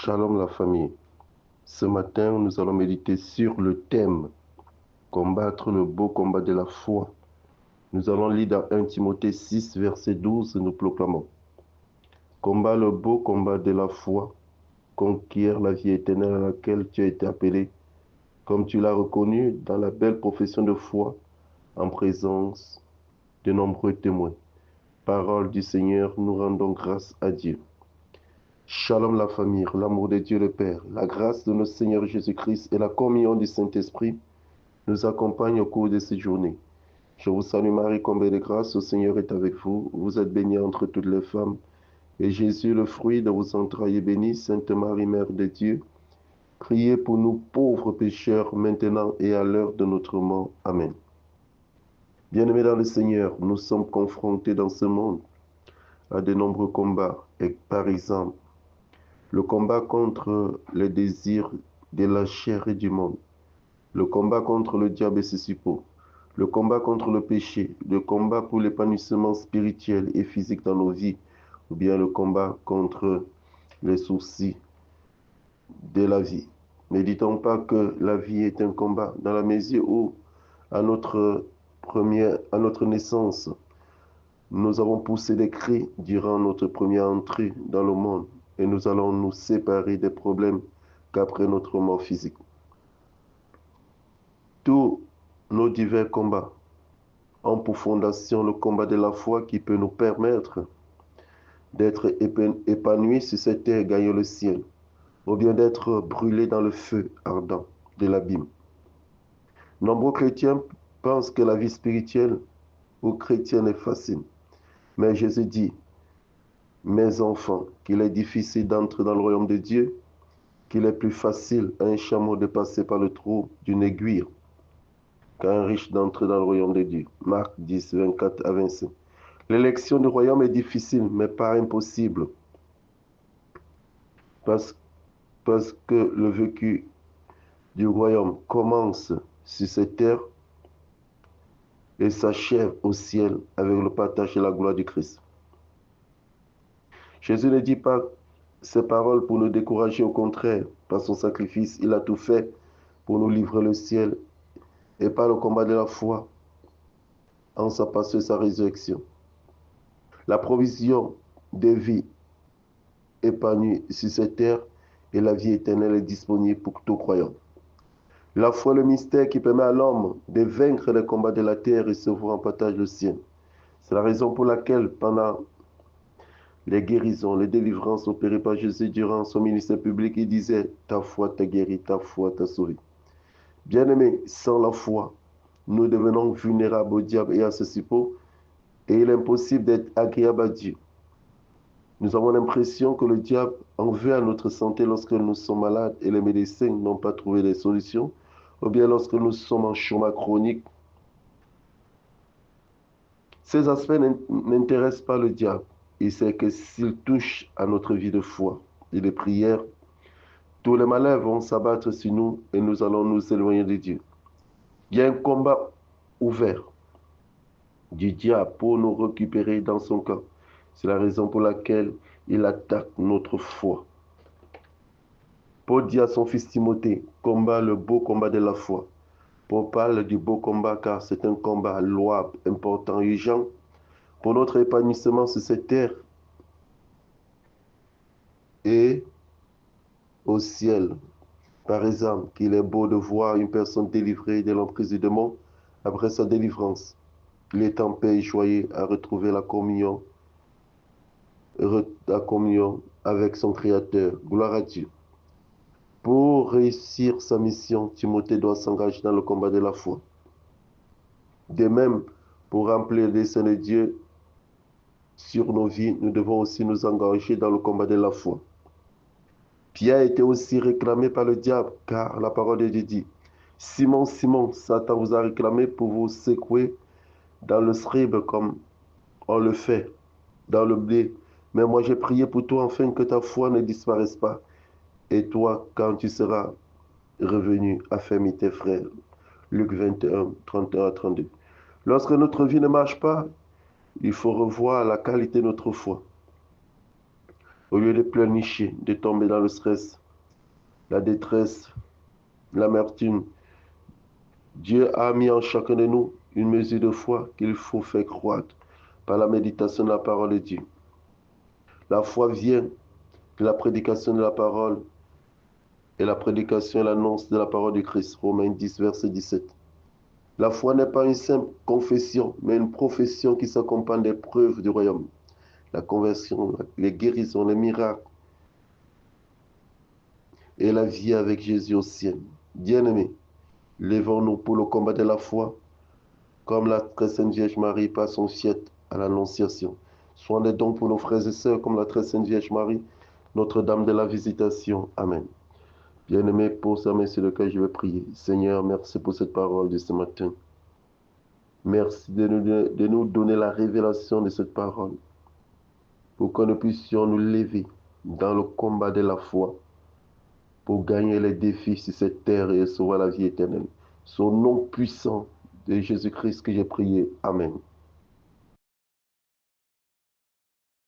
Shalom la famille. Ce matin, nous allons méditer sur le thème combattre le beau combat de la foi. Nous allons lire dans 1 Timothée 6, verset 12, nous proclamons: combat le beau combat de la foi, conquiert la vie éternelle à laquelle tu as été appelé, comme tu l'as reconnu dans la belle profession de foi, en présence de nombreux témoins. Parole du Seigneur, nous rendons grâce à Dieu. Shalom la famille, l'amour de Dieu le Père, la grâce de notre Seigneur Jésus-Christ et la communion du Saint-Esprit nous accompagnent au cours de cette journée. Je vous salue Marie, comblée de grâce, le Seigneur est avec vous. Vous êtes bénie entre toutes les femmes, et Jésus, le fruit de vos entrailles, est béni. Sainte Marie, Mère de Dieu, priez pour nous pauvres pécheurs, maintenant et à l'heure de notre mort. Amen. Bien-aimés dans le Seigneur, nous sommes confrontés dans ce monde à de nombreux combats, et par exemple, le combat contre les désirs de la chair et du monde, le combat contre le diable et ses suppôts, le combat contre le péché, le combat pour l'épanouissement spirituel et physique dans nos vies, ou bien le combat contre les soucis de la vie. Ne dit-on pas que la vie est un combat dans la mesure où, à notre naissance, nous avons poussé des cris durant notre première entrée dans le monde et nous allons nous séparer des problèmes qu'après notre mort physique. Tous nos divers combats ont pour fondation le combat de la foi qui peut nous permettre d'être épanouis sur cette terre et gagner le ciel, ou bien d'être brûlés dans le feu ardent de l'abîme. Nombreux chrétiens pensent que la vie spirituelle ou chrétienne est facile. Mais Jésus dit: mes enfants, qu'il est difficile d'entrer dans le royaume de Dieu, qu'il est plus facile à un chameau de passer par le trou d'une aiguille qu'à un riche d'entrer dans le royaume de Dieu. Marc 10, 24 à 25. L'élection du royaume est difficile, mais pas impossible. Parce que le vécu du royaume commence sur cette terre et s'achève au ciel avec le partage de la gloire du Christ. Jésus ne dit pas ces paroles pour nous décourager, au contraire, par son sacrifice, il a tout fait pour nous livrer le ciel et par le combat de la foi en sa passion et sa résurrection. La provision des vies épanouies sur cette terre et la vie éternelle est disponible pour tout croyant. La foi est le mystère qui permet à l'homme de vaincre les combats de la terre et se voir en partage le ciel. C'est la raison pour laquelle, pendant les guérisons, les délivrances opérées par Jésus durant son ministère public, il disait: ta foi t'a guéri, ta foi t'a sauvé. Bien-aimés, sans la foi, nous devenons vulnérables au diable et à ses suppôts, et il est impossible d'être agréable à Dieu. Nous avons l'impression que le diable en veut à notre santé lorsque nous sommes malades et les médecins n'ont pas trouvé des solutions, ou bien lorsque nous sommes en chômage chronique. Ces aspects n'intéressent pas le diable. Il sait que s'il touche à notre vie de foi et de prière, tous les malheurs vont s'abattre sur nous et nous allons nous éloigner de Dieu. Il y a un combat ouvert du diable pour nous récupérer dans son camp. C'est la raison pour laquelle il attaque notre foi. Paul dit à son fils Timothée: combat le beau combat de la foi. Paul parle du beau combat car c'est un combat louable, important, urgent pour notre épanouissement sur cette terre et au ciel. Par exemple, qu'il est beau de voir une personne délivrée de l'emprise du démon après sa délivrance. Il est en paix et joyeux à retrouver la communion avec son Créateur. Gloire à Dieu. Pour réussir sa mission, Timothée doit s'engager dans le combat de la foi. De même, pour remplir les desseins de Dieu sur nos vies, nous devons aussi nous engager dans le combat de la foi. Pierre a été aussi réclamé par le diable, car la parole de Dieu dit: Simon, Simon, Satan vous a réclamé pour vous secouer dans le scribe comme on le fait dans le blé. Mais moi j'ai prié pour toi afin que ta foi ne disparaisse pas. Et toi, quand tu seras revenu, affermis tes frères. Luc 21, 31 à 32. Lorsque notre vie ne marche pas, il faut revoir la qualité de notre foi. Au lieu de pleurnicher, de tomber dans le stress, la détresse, l'amertume, Dieu a mis en chacun de nous une mesure de foi qu'il faut faire croître par la méditation de la parole de Dieu. La foi vient de la prédication de la parole et la prédication et l'annonce de la parole de Christ. Romains 10, verset 17. La foi n'est pas une simple confession, mais une profession qui s'accompagne des preuves du royaume. La conversion, les guérisons, les miracles et la vie avec Jésus au ciel. Bien-aimés, lèvons-nous pour le combat de la foi, comme la très sainte Vierge Marie par son siècle à l'Annonciation. Soyez donc pour nos frères et sœurs, comme la très sainte Vierge Marie, Notre-Dame de la Visitation. Amen. Bien-aimés, pour ça, merci le cœur, je vais prier. Seigneur, merci pour cette parole de ce matin. Merci de nous donner la révélation de cette parole, pour que nous puissions nous lever dans le combat de la foi, pour gagner les défis sur cette terre et recevoir la vie éternelle. Son nom puissant de Jésus-Christ que j'ai prié. Amen.